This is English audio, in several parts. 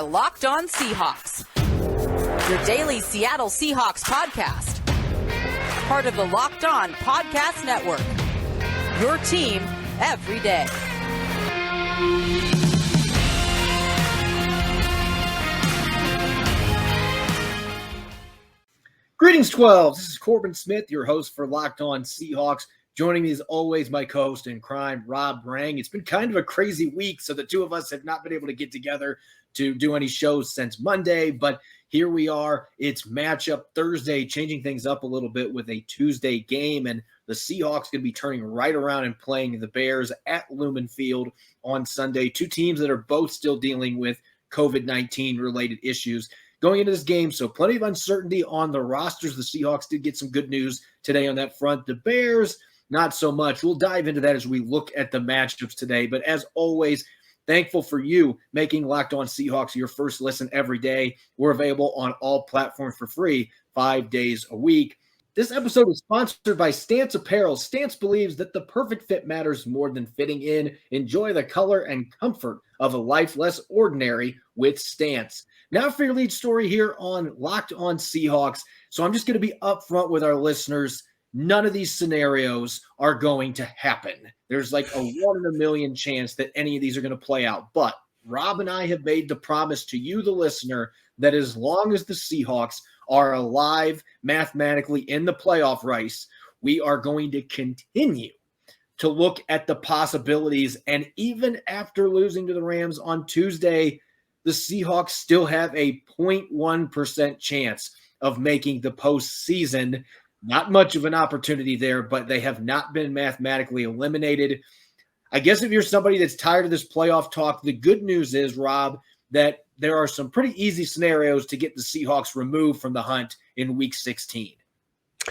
are Locked On Seahawks, your daily Seattle Seahawks podcast. Part of the Locked On Podcast Network, your team every day. Greetings, 12. This is Corbin Smith, your host for Locked On Seahawks. Joining me as always, my co-host in crime, Rob Rang. It's been kind of a crazy week, so the two of us have not been able to get together to do any shows since Monday, but here we are. It's matchup Thursday, changing things up a little bit with a Tuesday game, and the Seahawks going to be turning right around and playing the Bears at Lumen Field on Sunday. Two teams that are both still dealing with COVID-19 related issues going into this game, so plenty of uncertainty on the rosters. The Seahawks did get some good news today on that front. The Bears, not so much. We'll dive into that as we look at the matchups today. But as always, thankful for you making Locked On Seahawks your first listen every day. We're available on all platforms for free 5 days a week. This episode is sponsored by Stance Apparel. Stance believes that the perfect fit matters more than fitting in. Enjoy the color and comfort of a life less ordinary with Stance. Now for your lead story here on Locked On Seahawks. So I'm just going to be upfront with our listeners. None of these scenarios are going to happen. There's like a 1 in a million chance that any of these are going to play out. But Rob and I have made the promise to you, the listener, that as long as the Seahawks are alive mathematically in the playoff race, we are going to continue to look at the possibilities. And even after losing to the Rams on Tuesday, the Seahawks still have a 0.1% chance of making the postseason. Not much of an opportunity there, but they have not been mathematically eliminated. I guess if you're somebody that's tired of this playoff talk, the good news is, Rob, that there are some pretty easy scenarios to get the Seahawks removed from the hunt in Week 16.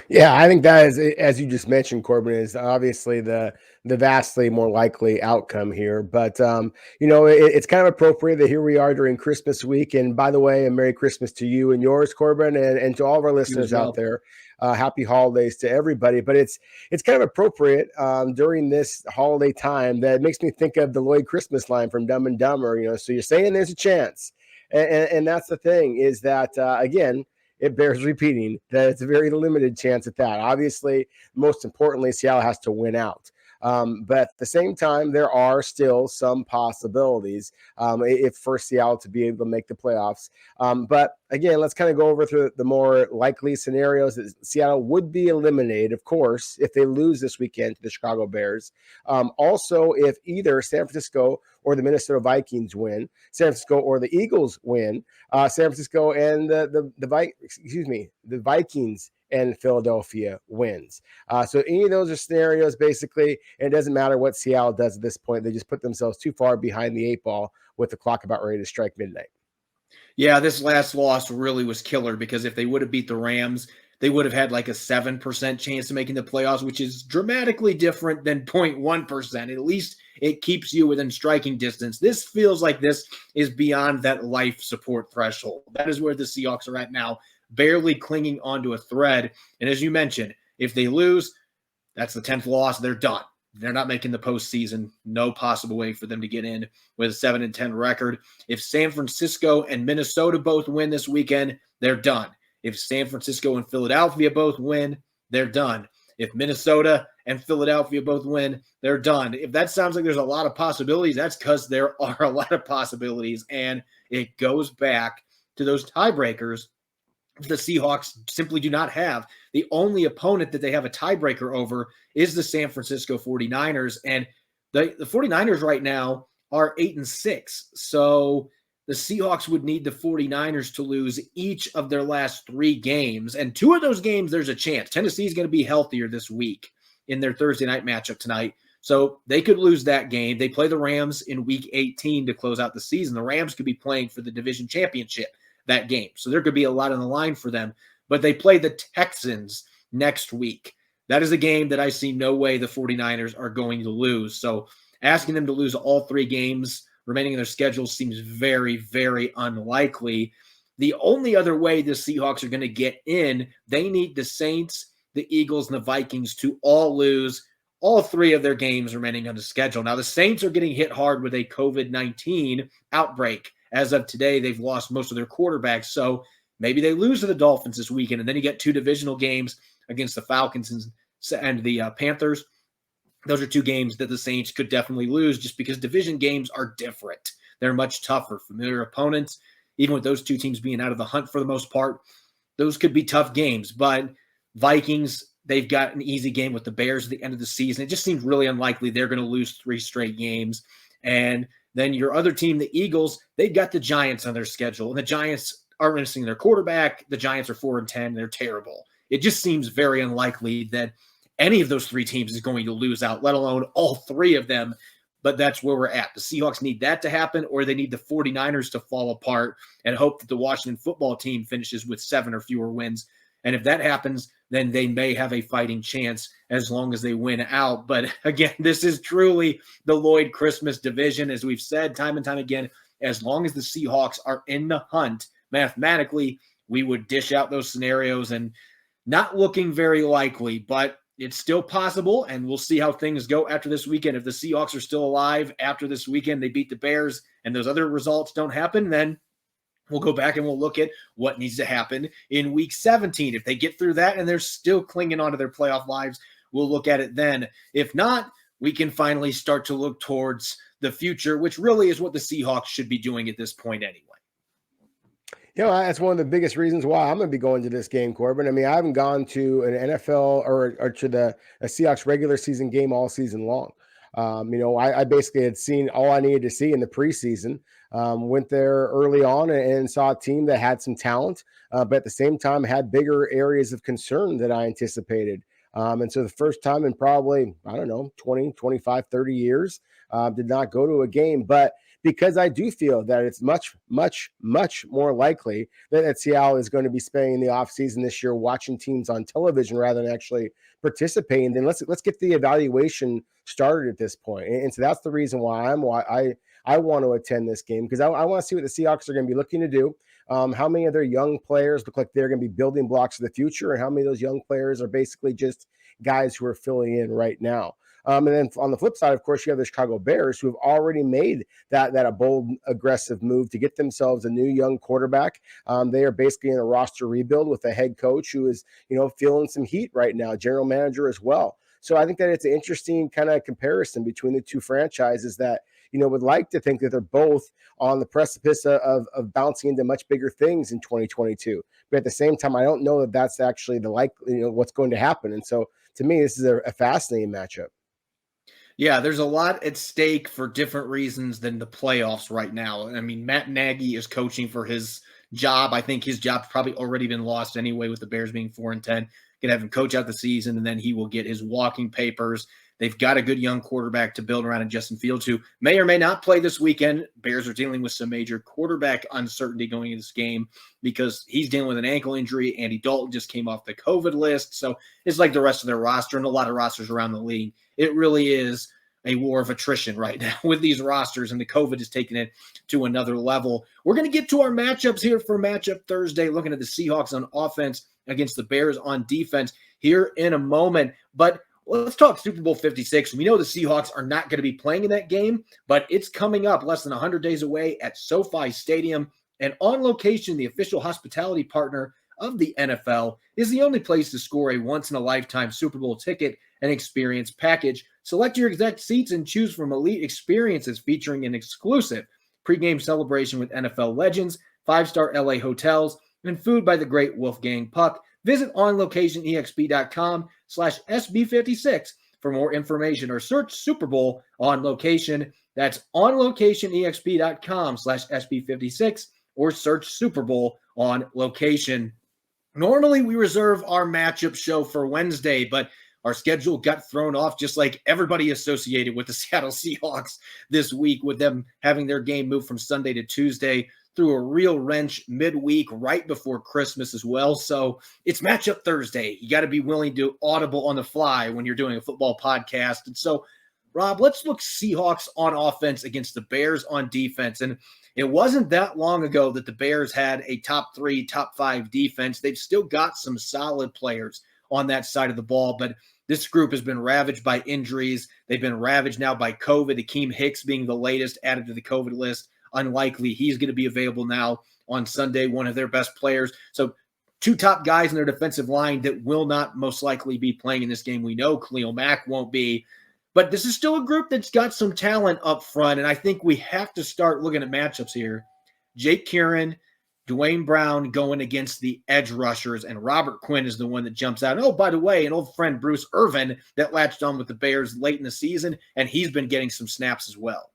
Yeah, I think that is, as you just mentioned, Corbin, is obviously the vastly more likely outcome here. But, it's kind of appropriate that here we are during Christmas week. And by the way, a Merry Christmas to you and yours, Corbin, and to all of our listeners out there. Happy holidays to everybody. But it's kind of appropriate during this holiday time that it makes me think of the Lloyd Christmas line from Dumb and Dumber. So you're saying there's a chance. And that's the thing is that, again, it bears repeating that it's a very limited chance at that. Obviously, most importantly, Seattle has to win out. But at the same time, there are still some possibilities if for Seattle to be able to make the playoffs. But again, let's kind of go over through the more likely scenarios that Seattle would be eliminated, of course, if they lose this weekend to the Chicago Bears. Also, if either San Francisco or the Minnesota Vikings win, San Francisco or the Eagles win, San Francisco and the Vikings and Philadelphia wins. So any of those are scenarios, basically, and it doesn't matter what Seattle does at this point. They just put themselves too far behind the 8 ball with the clock about ready to strike midnight. Yeah, this last loss really was killer because if they would have beat the Rams, they would have had like a 7% chance of making the playoffs, which is dramatically different than 0.1%. At least it keeps you within striking distance. This feels like this is beyond that life support threshold. That is where the Seahawks are at now, barely clinging onto a thread. And as you mentioned, if they lose, that's the 10th loss. They're done. They're not making the postseason. No possible way for them to get in with a 7-10 record. If San Francisco and Minnesota both win this weekend, they're done. If San Francisco and Philadelphia both win, they're done. If Minnesota and Philadelphia both win, they're done. If that sounds like there's a lot of possibilities, that's because there are a lot of possibilities. And it goes back to those tiebreakers the Seahawks simply do not have. The only opponent that they have a tiebreaker over is the San Francisco 49ers. And the 49ers right now are 8-6. So the Seahawks would need the 49ers to lose each of their last 3 games. And 2 of those games, there's a chance. Tennessee is going to be healthier this week in their Thursday night matchup tonight. So they could lose that game. They play the Rams in week 18 to close out the season. The Rams could be playing for the division championship that game. So there could be a lot on the line for them. But they play the Texans next week. That is a game that I see no way the 49ers are going to lose. So asking them to lose all 3 games remaining in their schedule seems very, very unlikely. The only other way the Seahawks are going to get in, they need the Saints, the Eagles, and the Vikings to all lose all 3 of their games remaining on the schedule. Now, the Saints are getting hit hard with a COVID-19 outbreak as of today, they've lost most of their quarterbacks. So maybe they lose to the Dolphins this weekend, and then you get 2 divisional games against the Falcons and the Panthers. Those are 2 games that the Saints could definitely lose just because division games are different. They're much tougher, familiar opponents. Even with those 2 teams being out of the hunt for the most part, those could be tough games. But Vikings, they've got an easy game with the Bears at the end of the season. It just seems really unlikely they're going to lose 3 straight games. And then your other team, the Eagles, they've got the Giants on their schedule. And the Giants aren't missing their quarterback. The Giants are 4-10. They're terrible. It just seems very unlikely that any of those 3 teams is going to lose out, let alone all 3 of them. But that's where we're at. The Seahawks need that to happen, or they need the 49ers to fall apart and hope that the Washington football team finishes with 7 or fewer wins. And if that happens, then they may have a fighting chance as long as they win out. But again, this is truly the Lloyd Christmas division. As we've said time and time again, as long as the Seahawks are in the hunt, mathematically, we would dish out those scenarios, and not looking very likely, but it's still possible, and we'll see how things go after this weekend. If the Seahawks are still alive after this weekend, they beat the Bears, and those other results don't happen, then we'll go back and we'll look at what needs to happen in Week 17. If they get through that and they're still clinging on to their playoff lives, we'll look at it then. If not, we can finally start to look towards the future, which really is what the Seahawks should be doing at this point anyway. You know, that's one of the biggest reasons why I'm going to be going to this game, Corbin. I mean, I haven't gone to an NFL or to a Seahawks regular season game all season long. I basically had seen all I needed to see in the preseason. Went there early on and saw a team that had some talent, but at the same time had bigger areas of concern than I anticipated. And so the first time in probably, 20, 25, 30 years, did not go to a game. But because I do feel that it's much, much, much more likely that Seattle is going to be spending the offseason this year watching teams on television rather than actually participating, then let's get the evaluation started at this point. And so that's the reason why I want to attend this game, because I want to see what the Seahawks are going to be looking to do. How many of their young players look like they're going to be building blocks of the future, and how many of those young players are basically just guys who are filling in right now. And then on the flip side, of course, you have the Chicago Bears, who have already made that a bold, aggressive move to get themselves a new young quarterback. They are basically in a roster rebuild with a head coach who is, feeling some heat right now, general manager as well. So I think that it's an interesting kind of comparison between the 2 franchises that, would like to think that they're both on the precipice of bouncing into much bigger things in 2022. But at the same time, I don't know that that's actually what's going to happen. And so to me, this is a fascinating matchup. Yeah, there's a lot at stake for different reasons than the playoffs right now. I mean, Matt Nagy is coaching for his job. I think his job's probably already been lost anyway with the Bears being 4-10. Going to have him coach out the season, and then he will get his walking papers. They've got a good young quarterback to build around in Justin Fields, who may or may not play this weekend. Bears are dealing with some major quarterback uncertainty going into this game because he's dealing with an ankle injury. Andy Dalton just came off the COVID list. So it's like the rest of their roster and a lot of rosters around the league. It really is a war of attrition right now with these rosters, and the COVID is taking it to another level. We're going to get to our matchups here for Matchup Thursday, looking at the Seahawks on offense against the Bears on defense here in a moment. But let's talk Super Bowl 56. We know the Seahawks are not going to be playing in that game, but it's coming up less than 100 days away at SoFi Stadium. And On Location, the official hospitality partner of the NFL, is the only place to score a once-in-a-lifetime Super Bowl ticket and experience package. Select your exact seats and choose from elite experiences featuring an exclusive pregame celebration with NFL legends, 5-star LA hotels, and food by the great Wolfgang Puck. Visit onlocationexp.com/SB56 for more information, or search Super Bowl On Location. That's onlocationexp.com/SB56 or search Super Bowl On Location. Normally we reserve our matchup show for Wednesday, but our schedule got thrown off just like everybody associated with the Seattle Seahawks this week, with them having their game moved from Sunday to Tuesday through a real wrench midweek right before Christmas as well. So it's Matchup Thursday. You got to be willing to audible on the fly when you're doing a football podcast. And so, Rob, let's look Seahawks on offense against the Bears on defense. And it wasn't that long ago that the Bears had a top 3, top 5 defense. They've still got some solid players on that side of the ball, but this group has been ravaged by injuries. They've been ravaged now by COVID, Akeem Hicks being the latest added to the COVID list. unlikely he's going to be available now on Sunday, one of their best players. So 2 top guys in their defensive line that will not most likely be playing in this game. We know Khalil Mack won't be, but this is still a group that's got some talent up front, and I think we have to start looking at matchups here. Jake Kieran, Dwayne Brown going against the edge rushers, and Robert Quinn is the one that jumps out. And, oh, by the way, an old friend, Bruce Irvin, that latched on with the Bears late in the season, and he's been getting some snaps as well.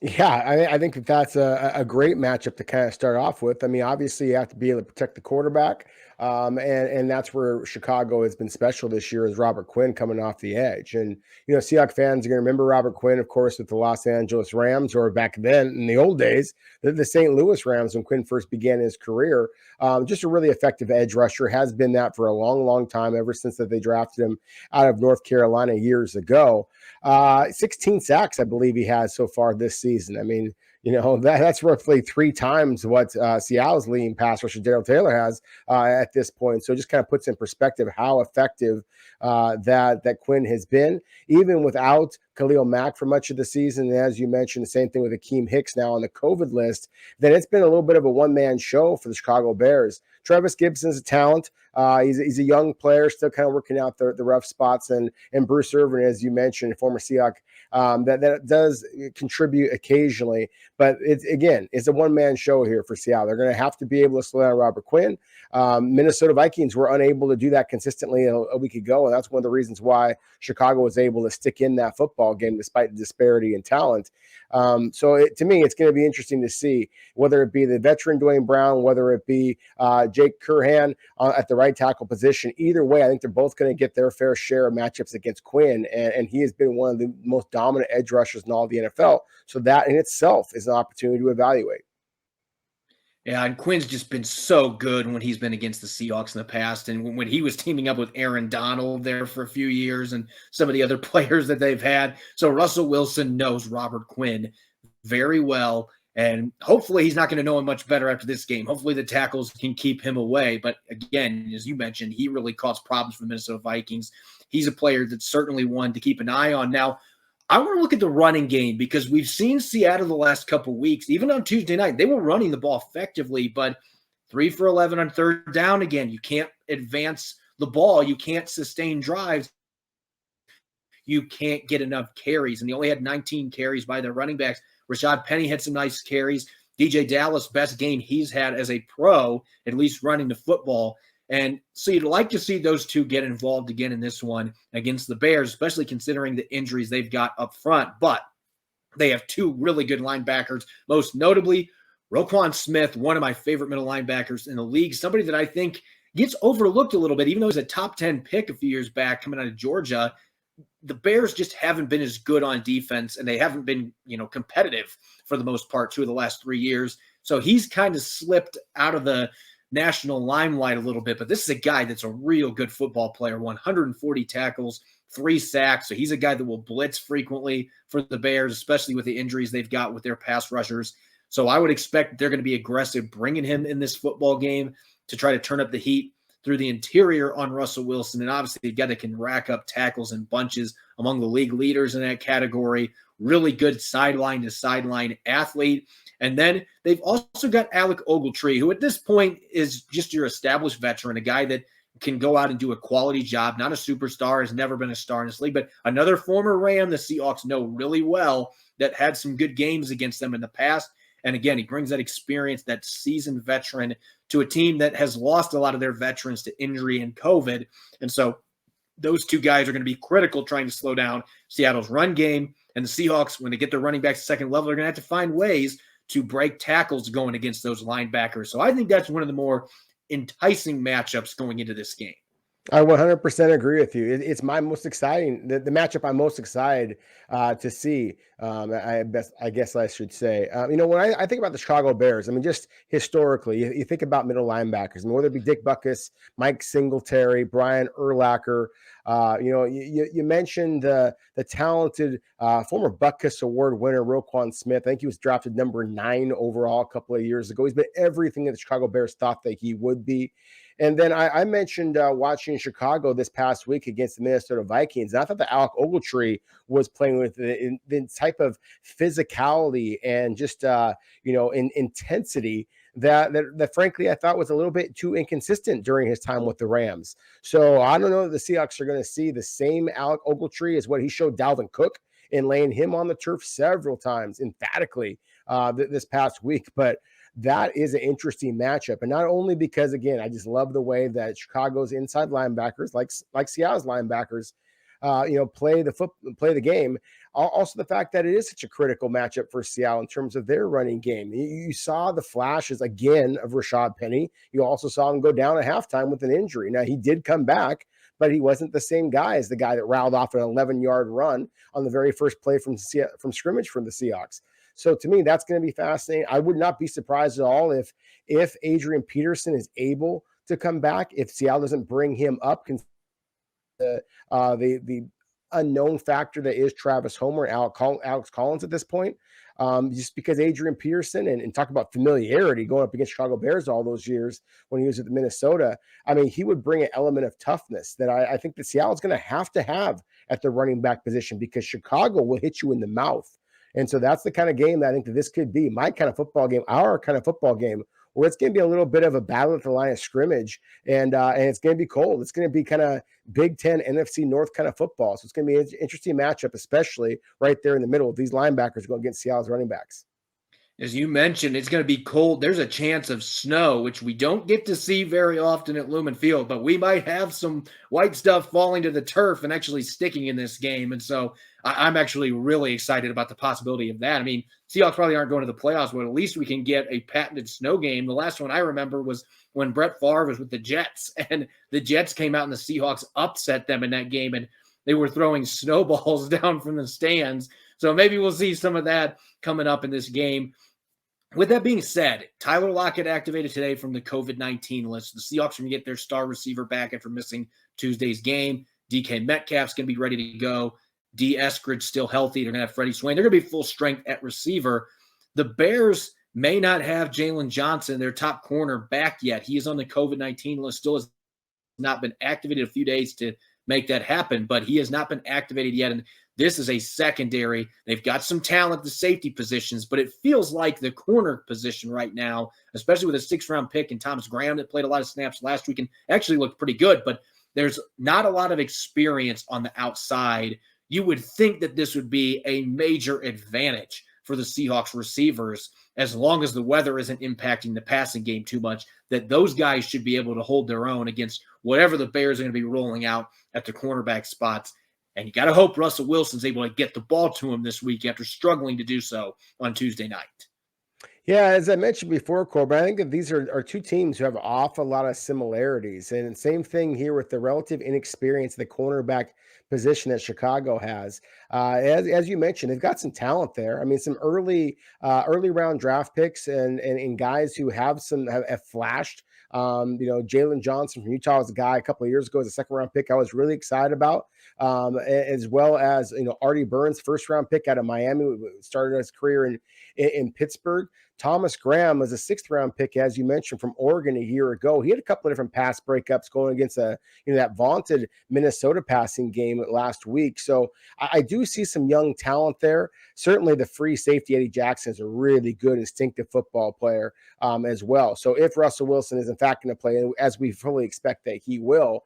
Yeah, I think that's a great matchup to kind of start off with. I mean, obviously, you have to be able to protect the quarterback, and that's where Chicago has been special this year is Robert Quinn coming off the edge. And, Seahawks fans are going to remember Robert Quinn, of course, with the Los Angeles Rams, or back then in the old days, the St. Louis Rams when Quinn first began his career. Just a really effective edge rusher, has been that for a long, long time, ever since that they drafted him out of North Carolina years ago. 16 sacks, I believe he has so far this season. I mean, that's roughly 3 times what Seattle's leading pass rusher Darrell Taylor has at this point. So it just kind of puts in perspective how effective that Quinn has been, even without Khalil Mack for much of the season. And as you mentioned, the same thing with Akeem Hicks now on the COVID list. Then it's been a little bit of a one-man show for the Chicago Bears. Travis Gibson's a talent. He's a young player, still kind of working out the rough spots. And Bruce Irvin, as you mentioned, former Seahawk, that does contribute occasionally. But it's a one-man show here for Seattle. They're going to have to be able to slow down Robert Quinn. Minnesota Vikings were unable to do that consistently a week ago, and that's one of the reasons why Chicago was able to stick in that football game despite the disparity in talent. To me, it's going to be interesting to see whether it be the veteran Dwayne Brown, whether it be Jake Curhan at the right tackle position. Either way, I think they're both going to get their fair share of matchups against Quinn, and he has been one of the most dominant edge rushers in all of the NFL. So that in itself is an opportunity to evaluate. Yeah, and Quinn's just been so good when he's been against the Seahawks in the past, and when he was teaming up with Aaron Donald there for a few years and some of the other players that they've had. So Russell Wilson knows Robert Quinn very well, and hopefully he's not going to know him much better after this game. Hopefully the tackles can keep him away. But again, as you mentioned, he really caused problems for the Minnesota Vikings. He's a player that's certainly one to keep an eye on. Now, I want to look at the running game because we've seen Seattle the last couple of weeks. Even on Tuesday night, they were running the ball effectively, but 3 for 11 on third down again. You can't advance the ball. You can't sustain drives. You can't get enough carries. And they only had 19 carries by their running backs. Rashad Penny had some nice carries. DJ Dallas, best game he's had as a pro, at least running the football. And so you'd like to see those two get involved again in this one against the Bears, especially considering the injuries they've got up front. But they have 2 really good linebackers, most notably Roquan Smith, one of my favorite middle linebackers in the league, somebody that I think gets overlooked a little bit, even though he's a top 10 pick a few years back coming out of Georgia. The Bears just haven't been as good on defense, and they haven't been, competitive for the most part 2 of the last 3 years. So he's kind of slipped out of the national limelight a little bit, but this is a guy that's a real good football player, 140 tackles, 3 sacks. So he's a guy that will blitz frequently for the Bears, especially with the injuries they've got with their pass rushers. So I would expect they're going to be aggressive bringing him in this football game to try to turn up the heat through the interior on Russell Wilson. And obviously a guy that can rack up tackles in bunches, among the league leaders in that category. Really good sideline to sideline athlete. And then they've also got Alec Ogletree, who at this point is just your established veteran, a guy that can go out and do a quality job, not a superstar, has never been a star in this league, but another former Ram the Seahawks know really well that had some good games against them in the past. And again, he brings that experience, that seasoned veteran to a team that has lost a lot of their veterans to injury and COVID. And so those 2 guys are going to be critical trying to slow down Seattle's run game. And the Seahawks, when they get their running backs to second level, they're going to have to find ways to break tackles going against those linebackers. So I think that's one of the more enticing matchups going into this game. I 100% agree with you. It's my most exciting, the matchup I'm most excited to see. I guess I should say. When I think about the Chicago Bears, I mean, just historically, you think about middle linebackers. I mean, whether it be Dick Butkus, Mike Singletary, Brian Urlacher. You mentioned the talented former Butkus Award winner Roquan Smith. I think he was drafted number 9 overall a couple of years ago. He's been everything that the Chicago Bears thought that he would be. And then I mentioned watching Chicago this past week against the Minnesota Vikings. And I thought that Alec Ogletree was playing with the type of physicality and just, in intensity that frankly I thought was a little bit too inconsistent during his time with the Rams. So I don't know that the Seahawks are going to see the same Alec Ogletree as what he showed Dalvin Cook in laying him on the turf several times emphatically this past week. But that is an interesting matchup. And not only because, again, I just love the way that Chicago's inside linebackers, like Seattle's linebackers, play the game. Also, the fact that it is such a critical matchup for Seattle in terms of their running game. You saw the flashes again of Rashad Penny. You also saw him go down at halftime with an injury. Now, he did come back, but he wasn't the same guy as the guy that rattled off an 11-yard run on the very first play from scrimmage from the Seahawks. So to me, that's going to be fascinating. I would not be surprised at all if Adrian Peterson is able to come back, if Seattle doesn't bring him up. The unknown factor that is Travis Homer and Alex Collins at this point, just because Adrian Peterson and talk about familiarity going up against Chicago Bears all those years when he was at Minnesota. I mean, he would bring an element of toughness that I think that Seattle is going to have at the running back position, because Chicago will hit you in the mouth. And so that's the kind of game that I think that this could be, my kind of football game, our kind of football game, where it's going to be a little bit of a battle at the line of scrimmage, and it's going to be cold. It's going to be kind of Big Ten, NFC North kind of football. So it's going to be an interesting matchup, especially right there in the middle of these linebackers going against Seattle's running backs. As you mentioned, it's going to be cold. There's a chance of snow, which we don't get to see very often at Lumen Field, but we might have some white stuff falling to the turf and actually sticking in this game. And so I'm actually really excited about the possibility of that. I mean, Seahawks probably aren't going to the playoffs, but at least we can get a patented snow game. The last one I remember was when Brett Favre was with the Jets, and the Jets came out and the Seahawks upset them in that game, and they were throwing snowballs down from the stands. So maybe we'll see some of that coming up in this game. With that being said, Tyler Lockett activated today from the COVID-19 list. The Seahawks are going to get their star receiver back after missing Tuesday's game. DK Metcalf's going to be ready to go. D. Eskridge still healthy. They're going to have Freddie Swain. They're going to be full strength at receiver. The Bears may not have Jalen Johnson, their top corner, back yet. He is on the COVID-19 list, still has not been activated, a few days to make that happen, but he has not been activated yet. And this is a secondary. They've got some talent at the safety positions, but it feels like the corner position right now, especially with a 6th-round pick and Thomas Graham that played a lot of snaps last week and actually looked pretty good, but there's not a lot of experience on the outside. You would think that this would be a major advantage for the Seahawks receivers, as long as the weather isn't impacting the passing game too much, that those guys should be able to hold their own against whatever the Bears are going to be rolling out at the cornerback spots. And you got to hope Russell Wilson's able to get the ball to him this week after struggling to do so on Tuesday night. Yeah, as I mentioned before, Corbin, I think that these are two teams who have an awful lot of similarities. And same thing here with the relative inexperience of the cornerback position that Chicago has. As you mentioned, they've got some talent there. I mean, some early round draft picks and guys who have flashed. Jalen Johnson from Utah was a guy a couple of years ago as a 2nd-round pick I was really excited about, as well as Artie Burns, 1st-round pick out of Miami, who started his career in Pittsburgh. Thomas Graham was a 6th-round pick, as you mentioned, from Oregon a year ago. He had a couple of different pass breakups going against that vaunted Minnesota passing game last week. So I do see some young talent there. Certainly the free safety Eddie Jackson is a really good instinctive football player as well. So if Russell Wilson is in fact going to play, as we fully expect that he will,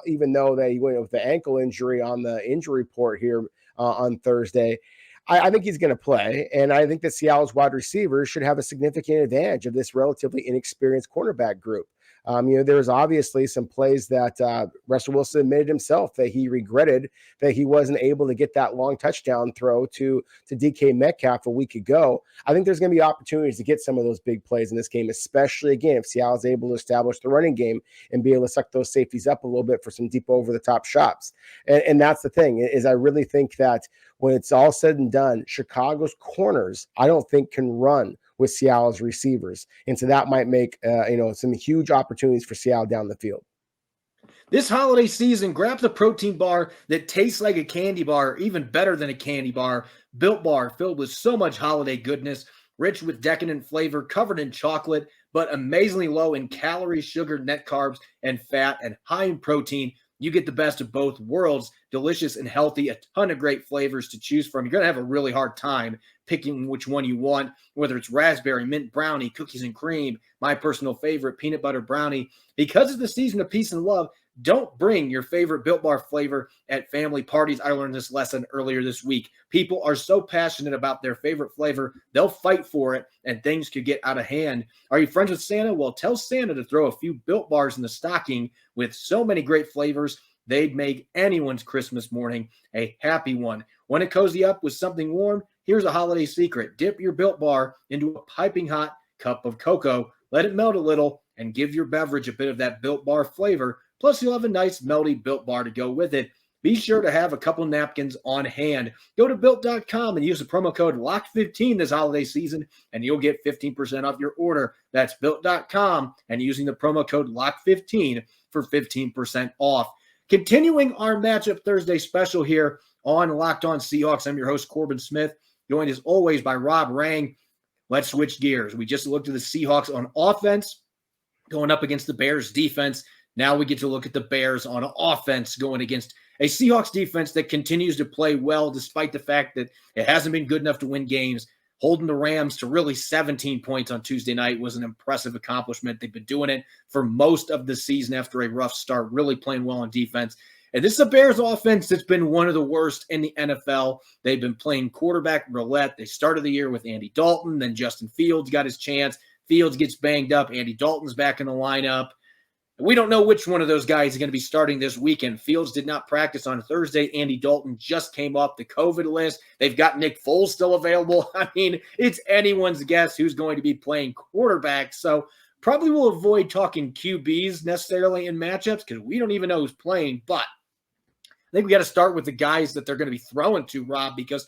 even though that he went with the ankle injury on the injury report here on Thursday, I think he's going to play, and I think that Seattle's wide receivers should have a significant advantage of this relatively inexperienced cornerback group. There's obviously some plays that Russell Wilson admitted himself that he regretted that he wasn't able to get that long touchdown throw to DK Metcalf a week ago. I think there's going to be opportunities to get some of those big plays in this game, especially, again, if Seattle is able to establish the running game and be able to suck those safeties up a little bit for some deep over-the-top shots. And that's the thing, is I really think that when it's all said and done, Chicago's corners, I don't think can run with Seattle's receivers. And so that might make, some huge opportunities for Seattle down the field. This holiday season, grab the protein bar that tastes like a candy bar, even better than a candy bar. Built Bar, filled with so much holiday goodness, rich with decadent flavor, covered in chocolate. but amazingly low in calories, sugar, net carbs, and fat, and high in protein. You get the best of both worlds, delicious and healthy, a ton of great flavors to choose from. You're going to have a really hard time picking which one you want, whether it's raspberry, mint brownie, cookies and cream, my personal favorite, peanut butter brownie. Because it's the season of peace and love, don't bring your favorite Built Bar flavor at family parties. I learned this lesson earlier this week. People are so passionate about their favorite flavor, they'll fight for it, and things could get out of hand. Are you friends with Santa? Well, tell Santa to throw a few Built Bars in the stocking. With so many great flavors, they'd make anyone's Christmas morning a happy one. Want to cozy up with something warm? Here's a holiday secret. Dip your Built Bar into a piping hot cup of cocoa. Let it melt a little and give your beverage a bit of that Built Bar flavor. Plus, you'll have a nice melty Built Bar to go with it. Be sure to have a couple napkins on hand. Go to Built.com and use the promo code LOCK15 this holiday season, and you'll get 15% off your order. That's Built.com and using the promo code LOCK15 for 15% off. Continuing our Matchup Thursday special here on Locked On Seahawks, I'm your host, Corbin Smith, joined as always by Rob Rang. Let's switch gears. We just looked at the Seahawks on offense going up against the Bears defense. Now we get to look at the Bears on offense going against a Seahawks defense that continues to play well despite the fact that it hasn't been good enough to win games. Holding the Rams to really 17 points on Tuesday night was an impressive accomplishment. They've been doing it for most of the season after a rough start, really playing well on defense. And this is a Bears offense that's been one of the worst in the NFL. They've been playing quarterback roulette. They started the year with Andy Dalton, then Justin Fields got his chance. Fields gets banged up. Andy Dalton's back in the lineup. We don't know which one of those guys is going to be starting this weekend. Fields did not practice on Thursday. Andy Dalton just came off the COVID list. They've got Nick Foles still available. I mean, it's anyone's guess who's going to be playing quarterback. So probably will avoid talking QBs necessarily in matchups because we don't even know who's playing. But I think we got to start with the guys that they're going to be throwing to, Rob, because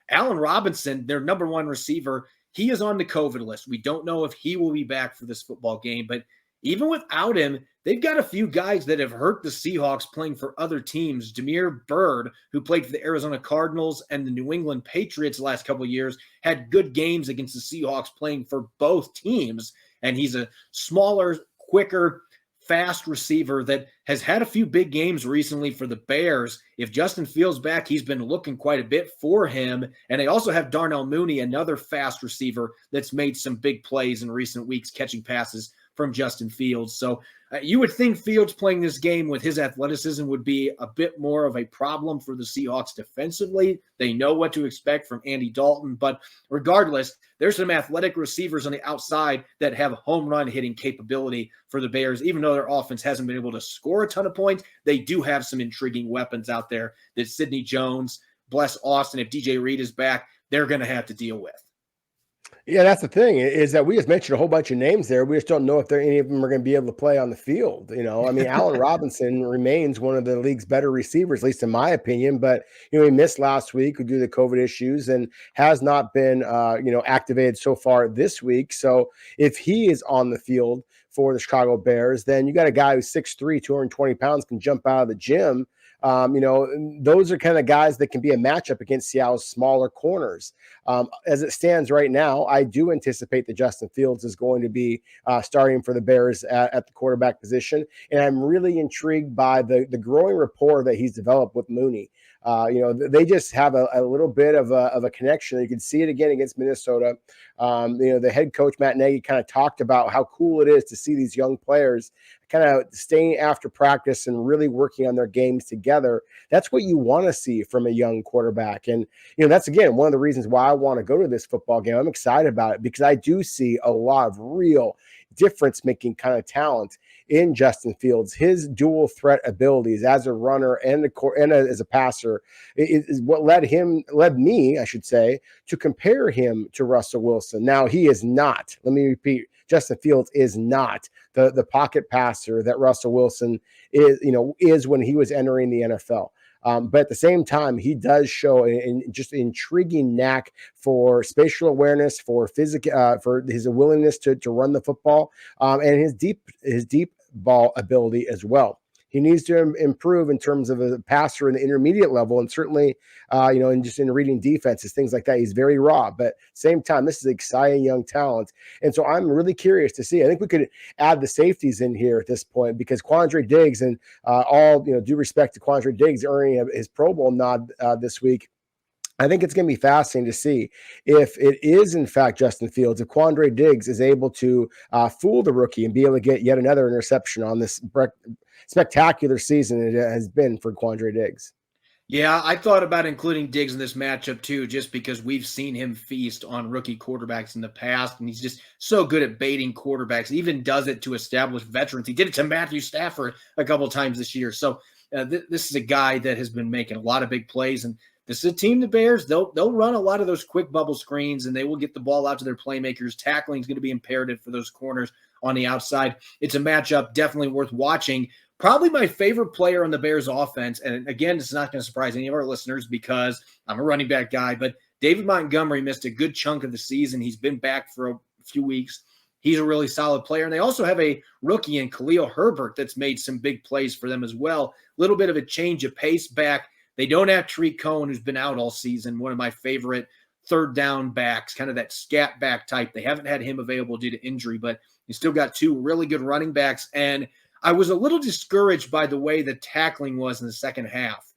Allen Robinson, their number one receiver, he is on the COVID list. We don't know if he will be back for this football game, but even without him, they've got a few guys that have hurt the Seahawks playing for other teams. Damiere Byrd, who played for the Arizona Cardinals and the New England Patriots the last couple of years, had good games against the Seahawks playing for both teams. And he's a smaller, quicker, fast receiver that has had a few big games recently for the Bears. If Justin Fields back, he's been looking quite a bit for him. And they also have Darnell Mooney, another fast receiver that's made some big plays in recent weeks, catching passes from Justin Fields. So you would think Fields playing this game with his athleticism would be a bit more of a problem for the Seahawks defensively. They know what to expect from Andy Dalton, but regardless, there's some athletic receivers on the outside that have home run hitting capability for the Bears. Even though their offense hasn't been able to score a ton of points, they do have some intriguing weapons out there that Sidney Jones, bless Austin, if DJ Reed is back, they're going to have to deal with. Yeah, that's the thing, is that we just mentioned a whole bunch of names there. We just don't know if any of them are going to be able to play on the field. You know, I mean, Allen Robinson remains one of the league's better receivers, at least in my opinion. But, you know, he missed last week due to the COVID issues and has not been, activated so far this week. So if he is on the field for the Chicago Bears, then you got a guy who's 6'3", 220 pounds, can jump out of the gym. Those are kind of guys that can be a matchup against Seattle's smaller corners. As it stands right now, I do anticipate that Justin Fields is going to be starting for the Bears at the quarterback position. And I'm really intrigued by the growing rapport that he's developed with Mooney. They just have a little bit of a connection. You can see it again against Minnesota. The head coach, Matt Nagy, kind of talked about how cool it is to see these young players kind of staying after practice and really working on their games together. That's what you want to see from a young quarterback. And, that's, again, one of the reasons why I want to go to this football game. I'm excited about it because I do see a lot of real difference-making kind of talent in Justin Fields. His dual threat abilities as a runner and as a passer is what led me, I should say, to compare him to Russell Wilson. Now, he is not, let me repeat, Justin Fields is not the pocket passer that Russell Wilson is when he was entering the NFL. But at the same time, he does show just intriguing knack for spatial awareness, for physical, for his willingness to run the football, and his deep ball ability as well. He needs to improve in terms of a passer in the intermediate level, and certainly, and just in reading defenses, things like that. He's very raw, but same time, this is exciting young talent. And so I'm really curious to see. I think we could add the safeties in here at this point, because Quandre Diggs, and due respect to Quandre Diggs earning his Pro Bowl nod this week, I think it's going to be fascinating to see if it is, in fact, Justin Fields, if Quandre Diggs is able to fool the rookie and be able to get yet another interception on this spectacular season it has been for Quandre Diggs. Yeah, I thought about including Diggs in this matchup too, just because we've seen him feast on rookie quarterbacks in the past, and he's just so good at baiting quarterbacks. He even does it to established veterans. He did it to Matthew Stafford a couple of times this year. So this is a guy that has been making a lot of big plays, and this is a team, the Bears, they'll run a lot of those quick bubble screens, and they will get the ball out to their playmakers. Tackling is going to be imperative for those corners on the outside. It's a matchup definitely worth watching. Probably my favorite player on the Bears offense, and again, it's not going to surprise any of our listeners because I'm a running back guy, but David Montgomery missed a good chunk of the season. He's been back for a few weeks. He's a really solid player. And they also have a rookie in Khalil Herbert that's made some big plays for them as well. A little bit of a change of pace back. They don't have Tariq Cohen, who's been out all season, one of my favorite third down backs, kind of that scat back type. They haven't had him available due to injury, but you still got two really good running backs. And I was a little discouraged by the way the tackling was in the second half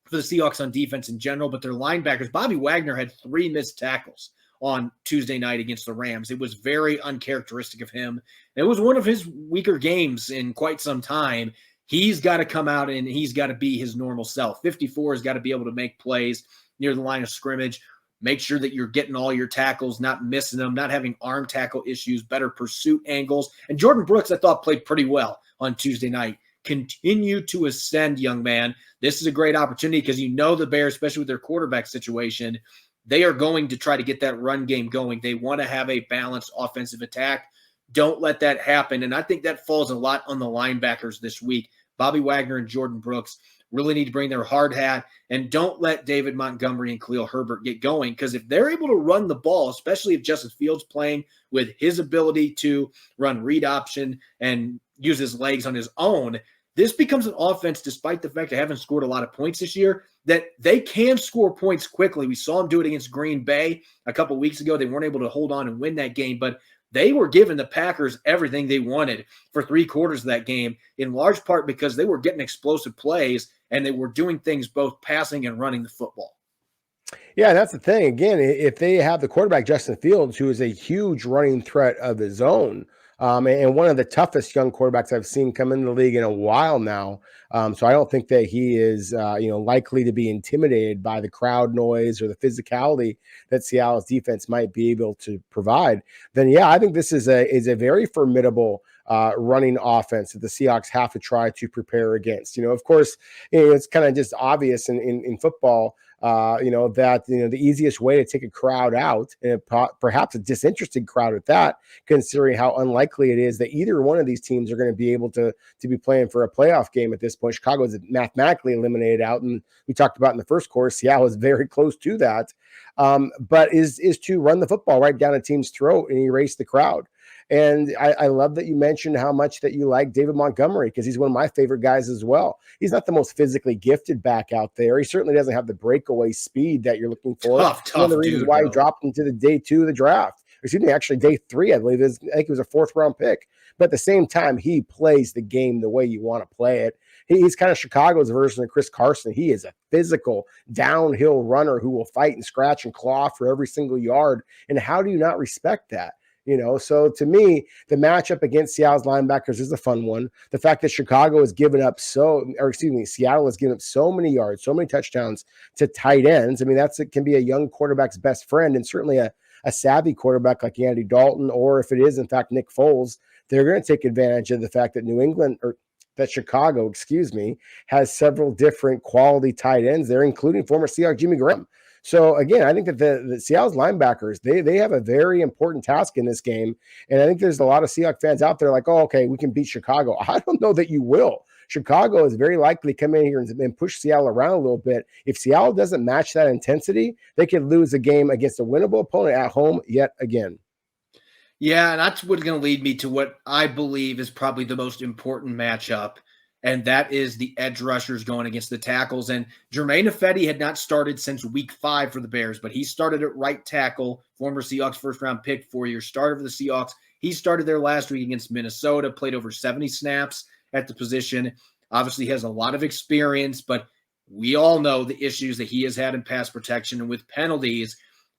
for the Seahawks on defense in general, but their linebackers, Bobby Wagner had 3 missed tackles on Tuesday night against the Rams. It was very uncharacteristic of him. It was one of his weaker games in quite some time. He's got to come out and he's got to be his normal self. 54 has got to be able to make plays near the line of scrimmage. Make sure that you're getting all your tackles, not missing them, not having arm tackle issues, better pursuit angles. And Jordan Brooks, I thought, played pretty well on Tuesday night. Continue to ascend, young man. This is a great opportunity because the Bears, especially with their quarterback situation, they are going to try to get that run game going. They want to have a balanced offensive attack. Don't let that happen. And I think that falls a lot on the linebackers this week. Bobby Wagner and Jordan Brooks really need to bring their hard hat, and don't let David Montgomery and Khalil Herbert get going, because if they're able to run the ball, especially if Justin Fields playing with his ability to run read option and use his legs on his own, this becomes an offense, despite the fact they haven't scored a lot of points this year, that they can score points quickly. We saw them do it against Green Bay a couple weeks ago. They weren't able to hold on and win that game, but they were giving the Packers everything they wanted for 3 quarters of that game, in large part because they were getting explosive plays and they were doing things both passing and running the football. Yeah, that's the thing. Again, if they have the quarterback, Justin Fields, who is a huge running threat of his own, and one of the toughest young quarterbacks I've seen come into the league in a while now. So I don't think that he is, likely to be intimidated by the crowd noise or the physicality that Seattle's defense might be able to provide. Then, yeah, I think this is a very formidable running offense that the Seahawks have to try to prepare against. Of course, it's kind of just obvious in football. That the easiest way to take a crowd out, and perhaps a disinterested crowd at that, considering how unlikely it is that either one of these teams are going to be able to be playing for a playoff game at this point. Chicago is mathematically eliminated out, and we talked about in the first quarter, Seattle is very close to that. But is to run the football right down a team's throat and erase the crowd. And I love that you mentioned how much that you like David Montgomery, because he's one of my favorite guys as well. He's not the most physically gifted back out there. He certainly doesn't have the breakaway speed that you're looking for. Tough one of the reasons why he dropped into the day 2 of the draft. Excuse me, actually day 3, I believe. I think it was a 4th round pick. But at the same time, he plays the game the way you want to play it. He's kind of Chicago's version of Chris Carson. He is a physical downhill runner who will fight and scratch and claw for every single yard. And how do you not respect that? So to me, the matchup against Seattle's linebackers is a fun one. The fact that Seattle has given up so many yards, so many touchdowns to tight ends. I mean, it can be a young quarterback's best friend, and certainly a savvy quarterback like Andy Dalton, or if it is in fact Nick Foles, they're going to take advantage of the fact that Chicago, has several different quality tight ends there, including former Seahawks Jimmy Graham. So again, I think that the Seattle's linebackers, they have a very important task in this game. And I think there's a lot of Seahawks fans out there like, oh, okay, we can beat Chicago. I don't know that you will. Chicago is very likely to come in here and push Seattle around a little bit. If Seattle doesn't match that intensity, they could lose a game against a winnable opponent at home yet again. Yeah, and that's what's going to lead me to what I believe is probably the most important matchup. and that is the edge rushers going against the tackles. And Jermaine Ifedi had not started since week 5 for the Bears, but he started at right tackle, former Seahawks first-round pick, 4-year starter for the Seahawks. He started there last week against Minnesota, played over 70 snaps at the position. Obviously has a lot of experience, but we all know the issues that he has had in pass protection and with penalties.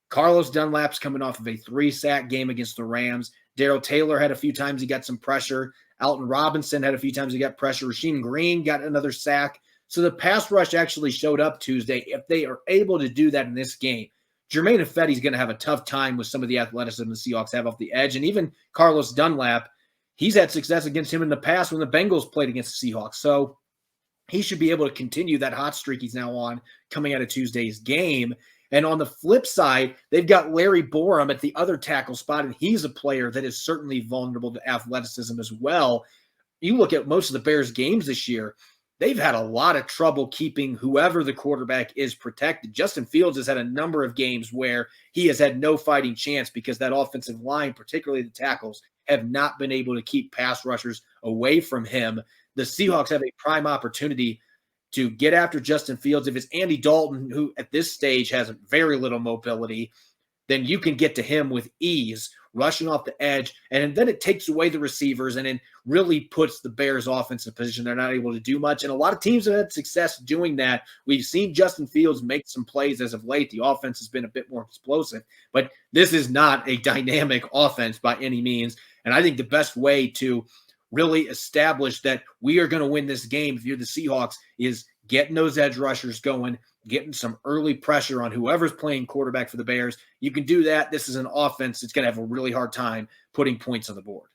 Carlos Dunlap's coming off of a 3-sack game against the Rams. Darrell Taylor had a few times he got some pressure. Alton Robinson had a few times he got pressure. Rasheem Green got another sack. So the pass rush actually showed up Tuesday. If they are able to do that in this game, Jermaine Ifedi's going to have a tough time with some of the athleticism the Seahawks have off the edge. And even Carlos Dunlap, he's had success against him in the past when the Bengals played against the Seahawks. So he should be able to continue that hot streak he's now on coming out of Tuesday's game. And on the flip side, they've got Larry Borum at the other tackle spot, and he's a player that is certainly vulnerable to athleticism as well. You look at most of the Bears' games this year, they've had a lot of trouble keeping whoever the quarterback is protected. Justin Fields has had a number of games where he has had no fighting chance because that offensive line, particularly the tackles, have not been able to keep pass rushers away from him. The Seahawks have a prime opportunity to get after Justin Fields. If it's Andy Dalton, who at this stage has very little mobility, then you can get to him with ease, rushing off the edge, and then it takes away the receivers and it really puts the Bears offense in a position they're not able to do much. And a lot of teams have had success doing that. We've seen Justin Fields make some plays as of late. The offense has been a bit more explosive, but this is not a dynamic offense by any means. And I think the best way to really establish that we are going to win this game if you're the Seahawks is getting those edge rushers going, getting some early pressure on whoever's playing quarterback for the Bears. You can do that. This is an offense that's going to have a really hard time putting points on the board.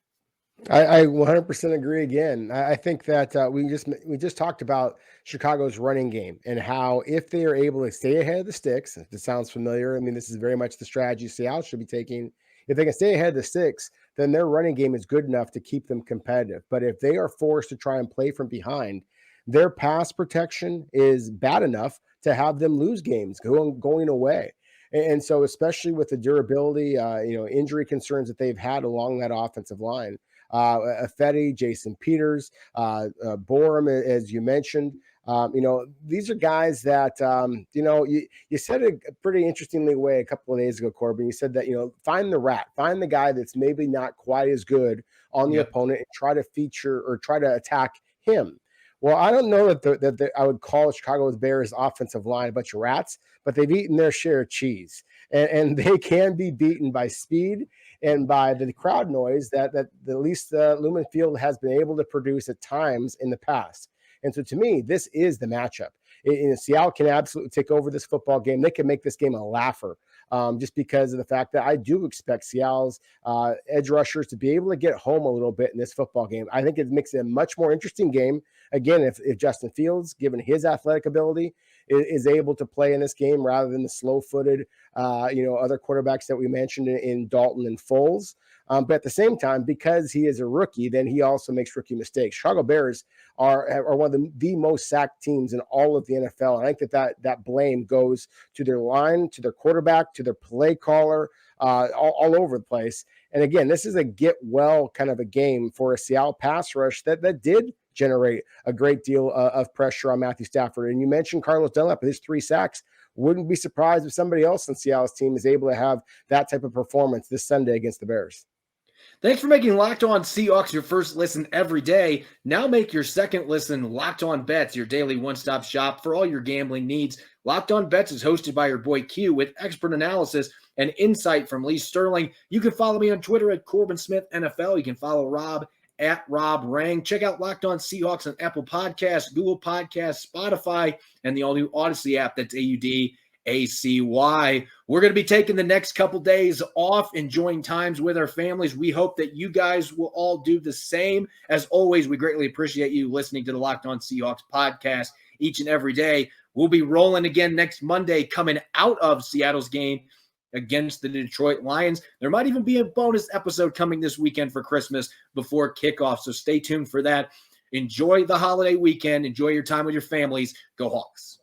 I 100% agree again. I think that we just talked about Chicago's running game and how if they are able to stay ahead of the sticks, if it sounds familiar, I mean, this is very much the strategy Seattle should be taking. If they can stay ahead of the sticks, then their running game is good enough to keep them competitive. But if they are forced to try and play from behind, their pass protection is bad enough to have them lose games going away. And so, especially with the durability, injury concerns that they've had along that offensive line, Ifedi, Jason Peters, Borum, as you mentioned, these are guys that, you said it a pretty interestingly way a couple of days ago, Corbin. You said that, find the rat, find the guy that's maybe not quite as good on the opponent and try to feature or try to attack him. Well, I don't know that I would call Chicago Bears offensive line a bunch of rats, but they've eaten their share of cheese, and they can be beaten by speed and by the crowd noise that at least Lumen Field has been able to produce at times in the past. And so to me, this is the matchup. Seattle can absolutely take over this football game. They can make this game a laugher just because of the fact that I do expect Seattle's edge rushers to be able to get home a little bit in this football game. I think it makes it a much more interesting game. Again, if Justin Fields, given his athletic ability, is able to play in this game rather than the slow-footed, other quarterbacks that we mentioned in Dalton and Foles. But at the same time, because he is a rookie, then he also makes rookie mistakes. Chicago Bears are one of the most sacked teams in all of the NFL. And I think that blame goes to their line, to their quarterback, to their play caller, all over the place. And again, this is a get well kind of a game for a Seattle pass rush that did generate a great deal of pressure on Matthew Stafford. And you mentioned Carlos Dunlap with his 3 sacks. Wouldn't be surprised if somebody else on Seattle's team is able to have that type of performance this Sunday against the Bears. Thanks for making Locked On Seahawks your first listen every day. Now make your second listen Locked On Bets, your daily one-stop shop for all your gambling needs. Locked On Bets is hosted by your boy Q with expert analysis and insight from Lee Sterling. You can follow me on Twitter at Corbin Smith NFL. You can follow Rob at Rob Rang. Check out Locked On Seahawks on Apple Podcasts, Google Podcasts, Spotify, and the all-new Odyssey app. That's AUDACY. We're going to be taking the next couple days off, enjoying times with our families. We hope that you guys will all do the same. As always, we greatly appreciate you listening to the Locked On Seahawks podcast each and every day. We'll be rolling again next Monday coming out of Seattle's game against the Detroit Lions. There might even be a bonus episode coming this weekend for Christmas before kickoff, so stay tuned for that. Enjoy the holiday weekend. Enjoy your time with your families. Go Hawks.